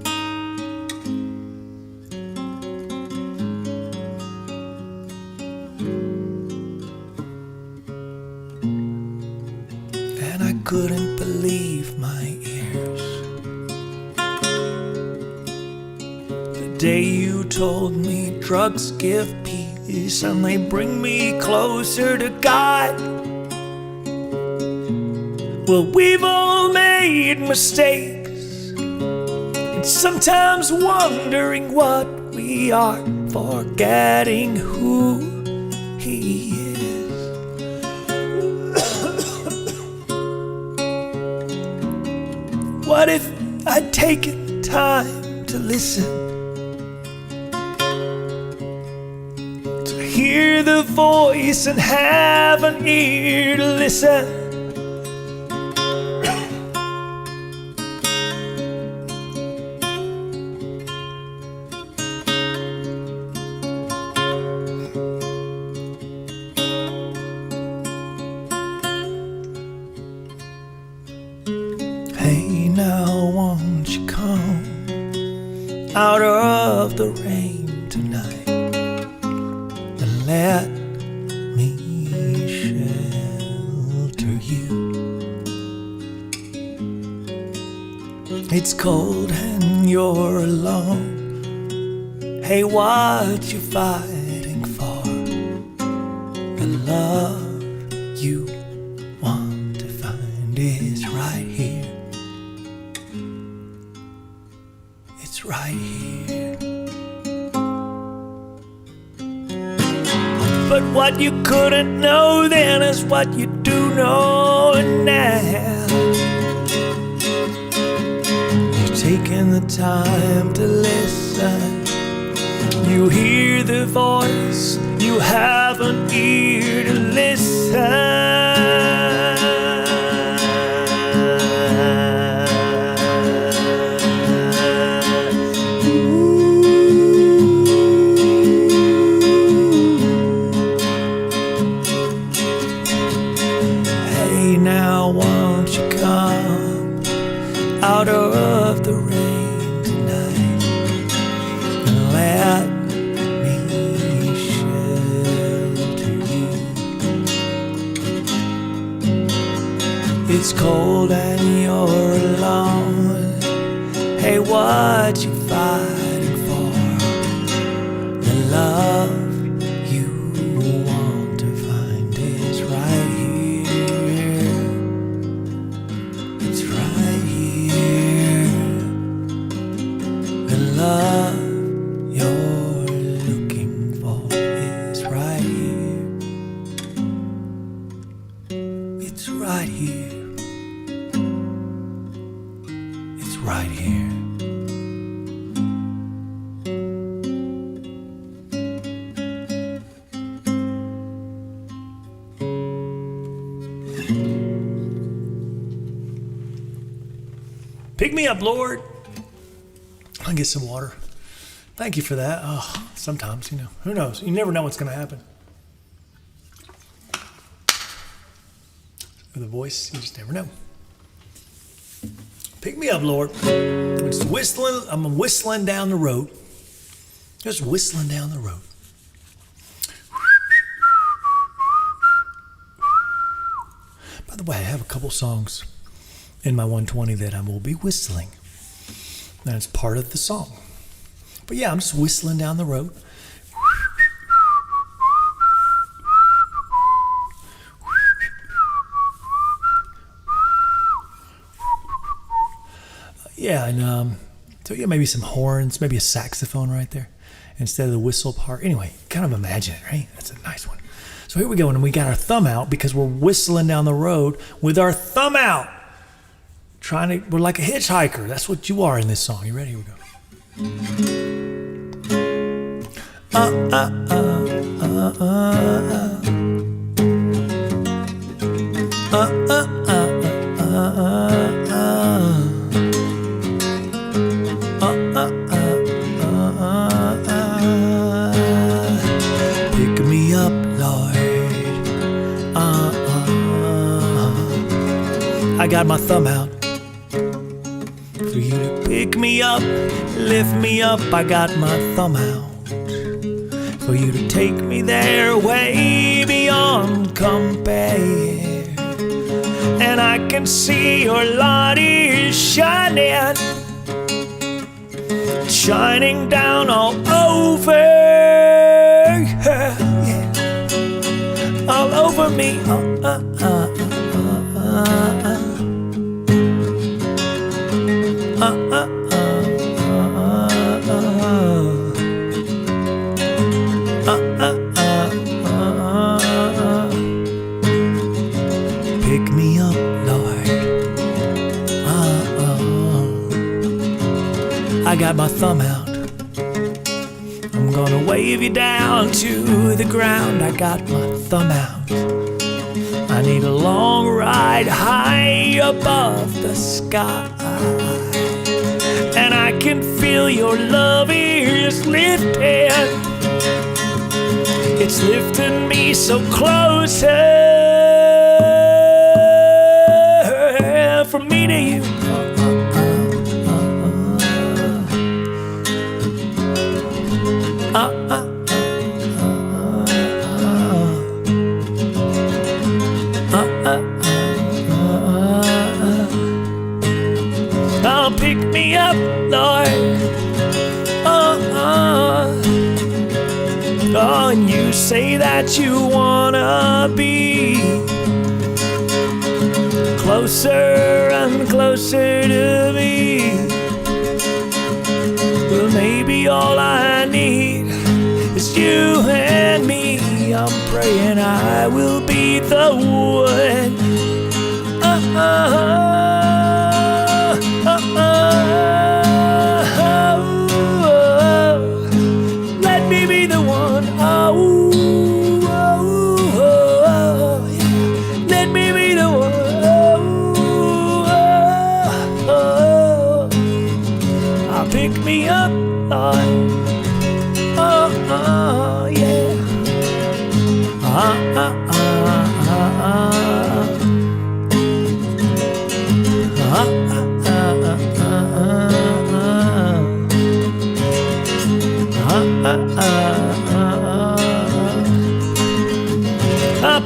And I couldn't believe my ears the day you told me drugs give peace and they bring me closer to God. Well, we've all made mistakes and sometimes wondering what we are, forgetting who He is. What if I'd taken time to listen, to hear the voice and have an ear to listen? Hey, now won't you come out of the rain tonight and let me It's cold and you're alone. Hey, what you fighting for? The love you want to find is right here. It's right here. But what you couldn't know then is what you do know now. You're taking the time to listen. You hear the voice, you have an ear to listen. Hey, now won't you come out of the rain tonight and let me shelter you. It's cold and you're alone. Hey, what you fighting for? The love you want to find is right here. It's right here. The love you're looking for is right here. It's right here. It's right here. Pick me up, Lord. I'll get some water. Thank you for that. Oh, sometimes, who knows? You never know what's going to happen. With a voice, you just never know. Pick me up, Lord. I'm just whistling. I'm whistling down the road. Just whistling down the road. By the way, I have a couple songs in my 120 that I will be whistling. That's part of the song. But yeah, I'm just whistling down the road. Yeah, and so yeah, maybe some horns, maybe a saxophone right there instead of the whistle part. Anyway, kind of imagine it, right? That's a nice one. So here we go, and we got our thumb out because we're whistling down the road with our thumb out. We're like a hitchhiker. That's what you are in this song. You ready? Here we go. Pick me up, Lord. I got my thumb out for you to pick me up, lift me up. I got my thumb out for you to take me there, way beyond compare. And I can see your light is shining down all over, yeah, all over me. Pick me up, Lord. I got my thumb out. I'm gonna wave you down to the ground. I got my thumb out. I need a long ride high above the sky. And I can feel your love is lifting. It's lifting me so closer from me to you. Oh, pick me Oh, and you say that you wanna be closer and closer to me. Well, maybe all I need is you and me. I'm praying I will be the one. Let me be the one. Let me be the one. Pick me up, Lord. Yeah.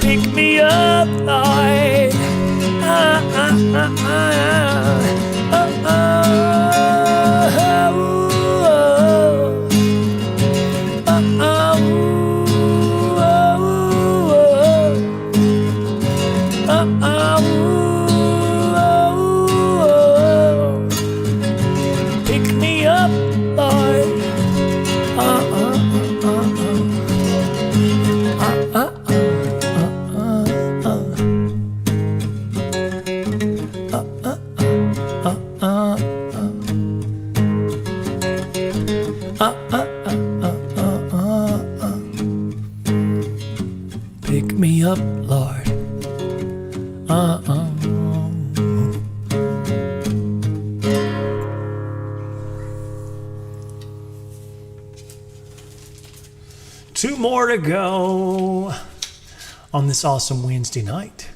Pick me up, Lord. Pick me up, Lord. Pick me up, Lord. Two more to go on this awesome Wednesday night.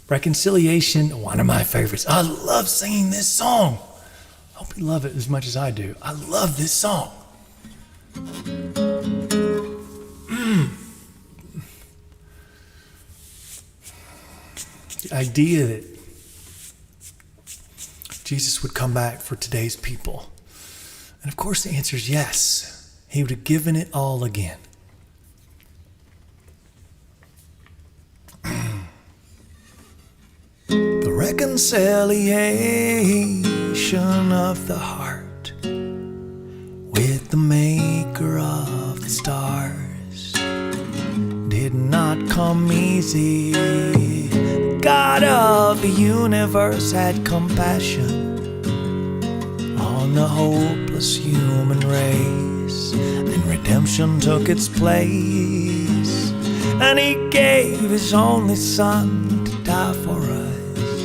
Reconciliation, one of my favorites. I love singing this song. I hope you love it as much as I do. I love this song. The idea that Jesus would come back for today's people. And of course the answer is yes. He would have given it all again. The reconciliation of the heart with the maker of the stars did not come easy. The God of the universe had compassion on the hopeless human race, and redemption took its place, and he gave his only son to die for us,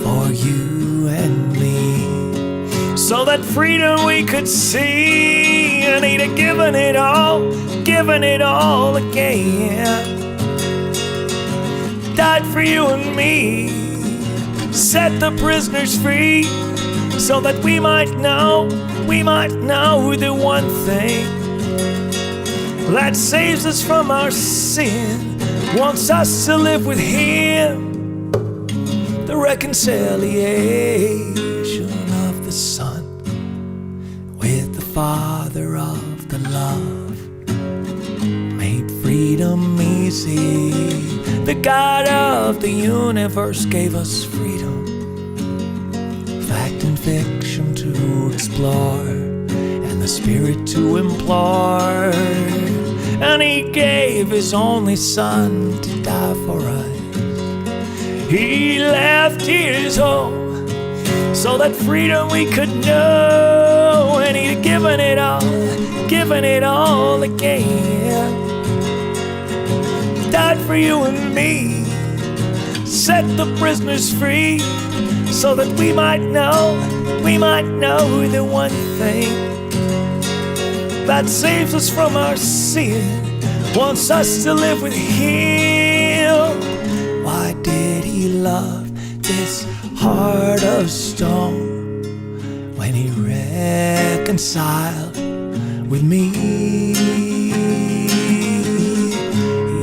for you and me, so that freedom we could see. And he'd have given it all again. Died for you and me, set the prisoners free, so that we might know the one thing that saves us from our sin, wants us to live with him. The reconciliation of the Son with the Father of the love made freedom easy. The God of the universe gave us freedom, fact and fiction to explore, and the Spirit to implore. And he gave his only son to die for us. He left his home so that freedom we could know, and he'd given it all again. Died for you and me, set the prisoners free, so that we might know the one thing that saves us from our sin, wants us to live with him. Why did he love this heart of stone when he reconciled with me?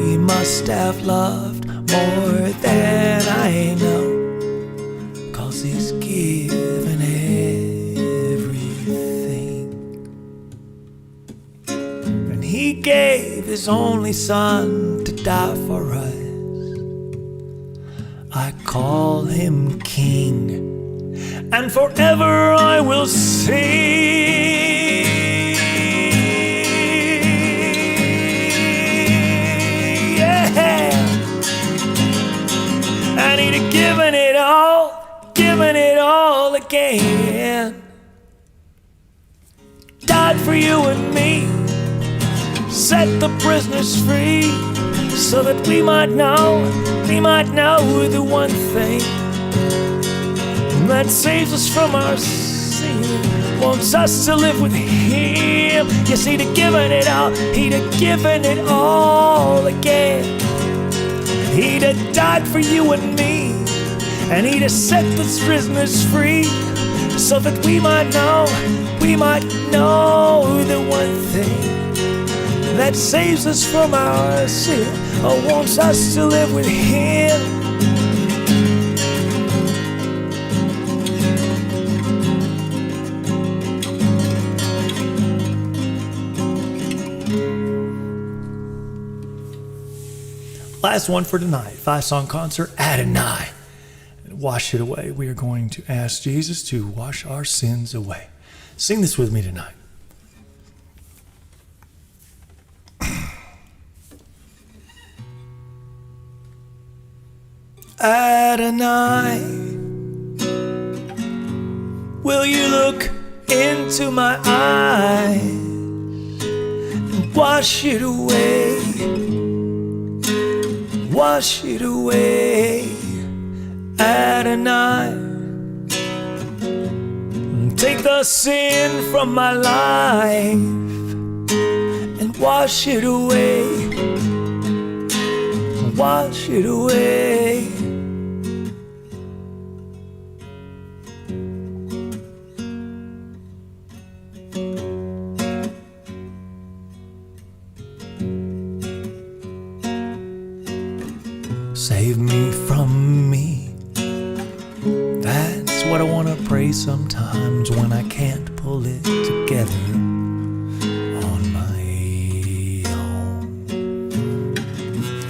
He must have loved more than I know, 'cause he's given everything. He gave His only Son to die for us. I call Him King, and forever I will sing. Yeah. And He'd have given it all again. Died for you and me, set the prisoners free, so that we might know the one thing that saves us from our sin, wants us to live with Him. Yes, He'd have given it all again. He'd have died for you and me, and He'd have set the prisoners free, so that we might know the one thing that saves us from our sin, or wants us to live with Him. Last one for tonight, 5-song concert, Adonai. Wash it away. We are going to ask Jesus to wash our sins away. Sing this with me tonight. Adonai, will you look into my eyes and wash it away? Wash it away, Adonai. Take the sin from my life and wash it away. Wash it away. Save me from me. That's what I want to pray sometimes when I can't pull it together on my own.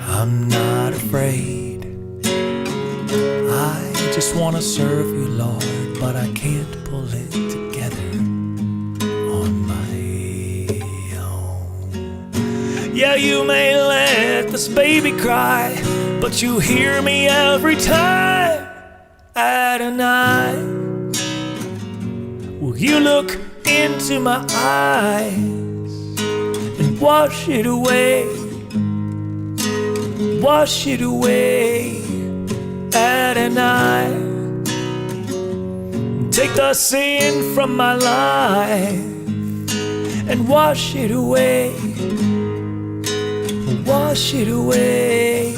I'm not afraid. I just want to serve you, Lord, but I can't pull it together on my own. Yeah, you may let this baby cry, but you hear me every time. Adonai, will you look into my eyes and wash it away? Wash it away, Adonai. Take the sin from my life and wash it away. Wash it away.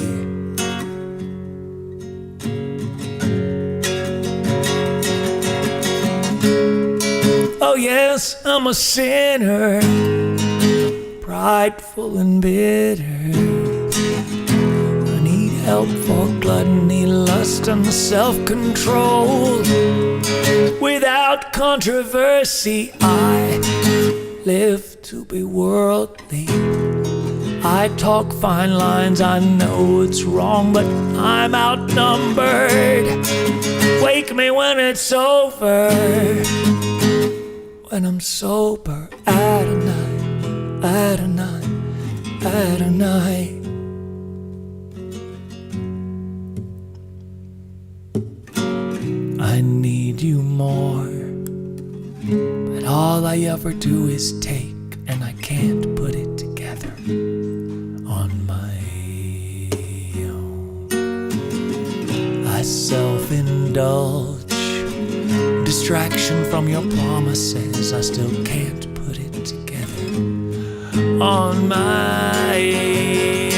Oh yes, I'm a sinner, prideful and bitter. I need help for gluttony, lust, and self-control. Without controversy, I live to be worldly. I talk fine lines, I know it's wrong, but I'm outnumbered. Wake me when it's over, when I'm sober. Adonai, Adonai, Adonai. I need you more, but all I ever do is take, and I can't put it together on my own. I self-indulge, distraction from your promises. I still can't put it together on my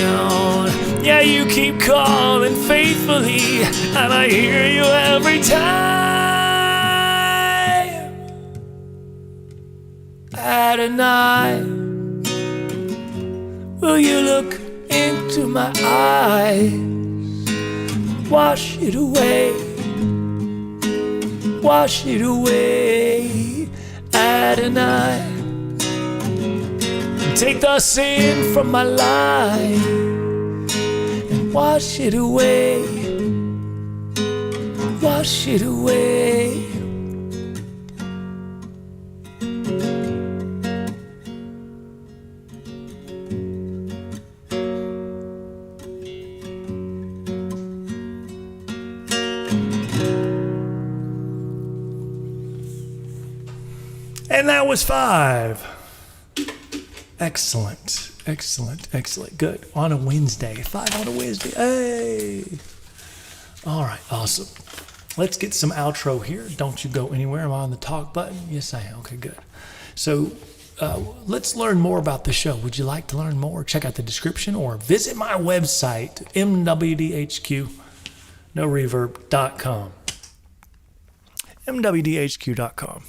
own. Yeah, you keep calling faithfully, and I hear you every time. Adonai, will you look into my eyes, wash it away, wash it away, Adonai. Take the sin from my life and wash it away. Wash it away. And that was 5. Excellent, excellent, excellent. Good. On a Wednesday. 5 on a Wednesday. Hey. All right, awesome. Let's get some outro here. Don't you go anywhere. I'm on the talk button. Yes, I am. Okay, good. So let's learn more about the show. Would you like to learn more? Check out the description or visit my website, MWDHQ, noreverb.com. MWDHQ.com.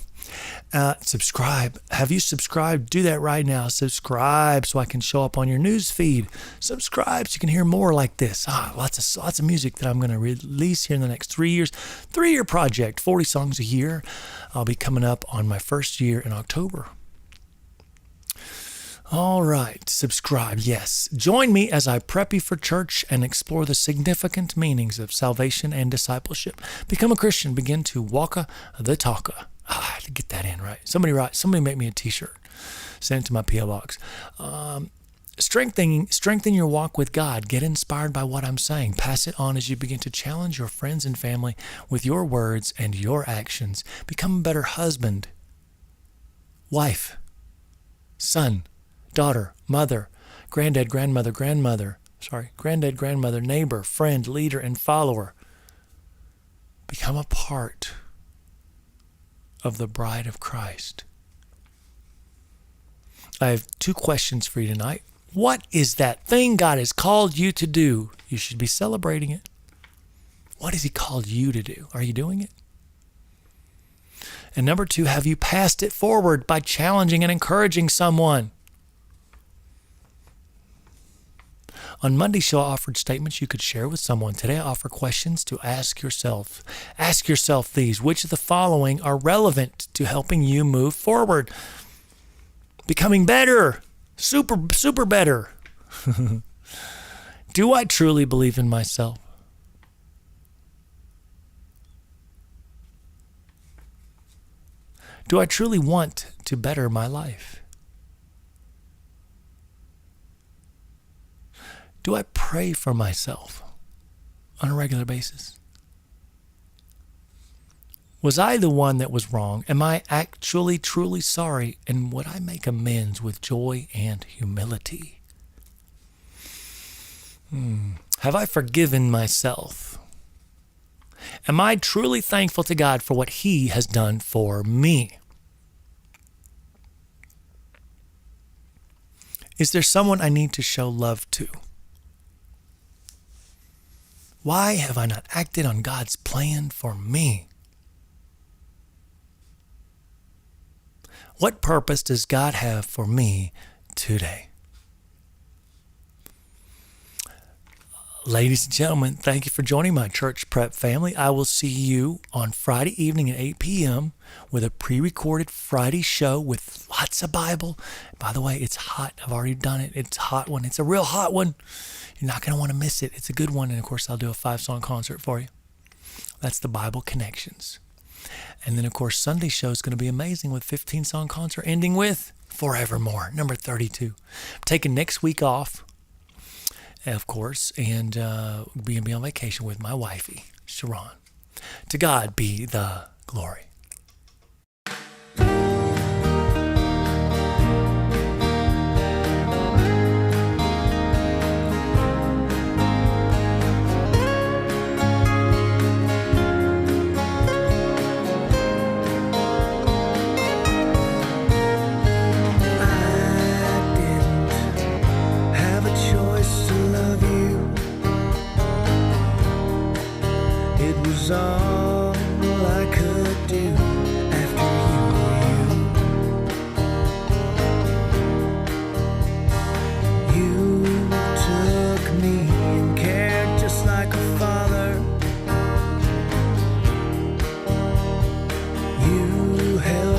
Subscribe. Have you subscribed? Do that right now. Subscribe so I can show up on your news feed. Subscribe so you can hear more like this. Lots of music that I'm going to release here in the next 3 years. 3-year project, 40 songs a year. I'll be coming up on my first year in October. All right, subscribe, yes. Join me as I prep you for church and explore the significant meanings of salvation and discipleship. Become a Christian. Begin to walk the talker. I had to get that in right. Somebody make me a t-shirt. Send it to my P.O. box. Strengthen your walk with God. Get inspired by what I'm saying. Pass it on as you begin to challenge your friends and family with your words and your actions. Become a better husband, wife, son, daughter, mother, granddad, grandmother, neighbor, friend, leader, and follower. Become a part of the bride of Christ. I have 2 questions for you tonight. What is that thing God has called you to do? You should be celebrating it. What has He called you to do? Are you doing it? And number 2, have you passed it forward by challenging and encouraging someone? On Monday's show, I offered statements you could share with someone. Today, I offer questions to ask yourself. Ask yourself these. Which of the following are relevant to helping you move forward? Becoming better. Super better. Do I truly believe in myself? Do I truly want to better my life? Do I pray for myself on a regular basis? Was I the one that was wrong? Am I actually truly sorry? And would I make amends with joy and humility? Have I forgiven myself? Am I truly thankful to God for what He has done for me? Is there someone I need to show love to? Why have I not acted on God's plan for me? What purpose does God have for me today? Ladies and gentlemen, thank you for joining my church prep family. I will see you on Friday evening at 8 p.m. with a pre-recorded Friday show with lots of Bible. By the way, it's hot. I've already done it. It's a hot one. It's a real hot one. You're not going to want to miss it. It's a good one. And, of course, I'll do a 5-song concert for you. That's the Bible Connections. And then, of course, Sunday's show is going to be amazing with 15-song concert ending with Forevermore, number 32. I'm taking next week off, of course, and be on vacation with my wifey, Sharon. To God be the glory.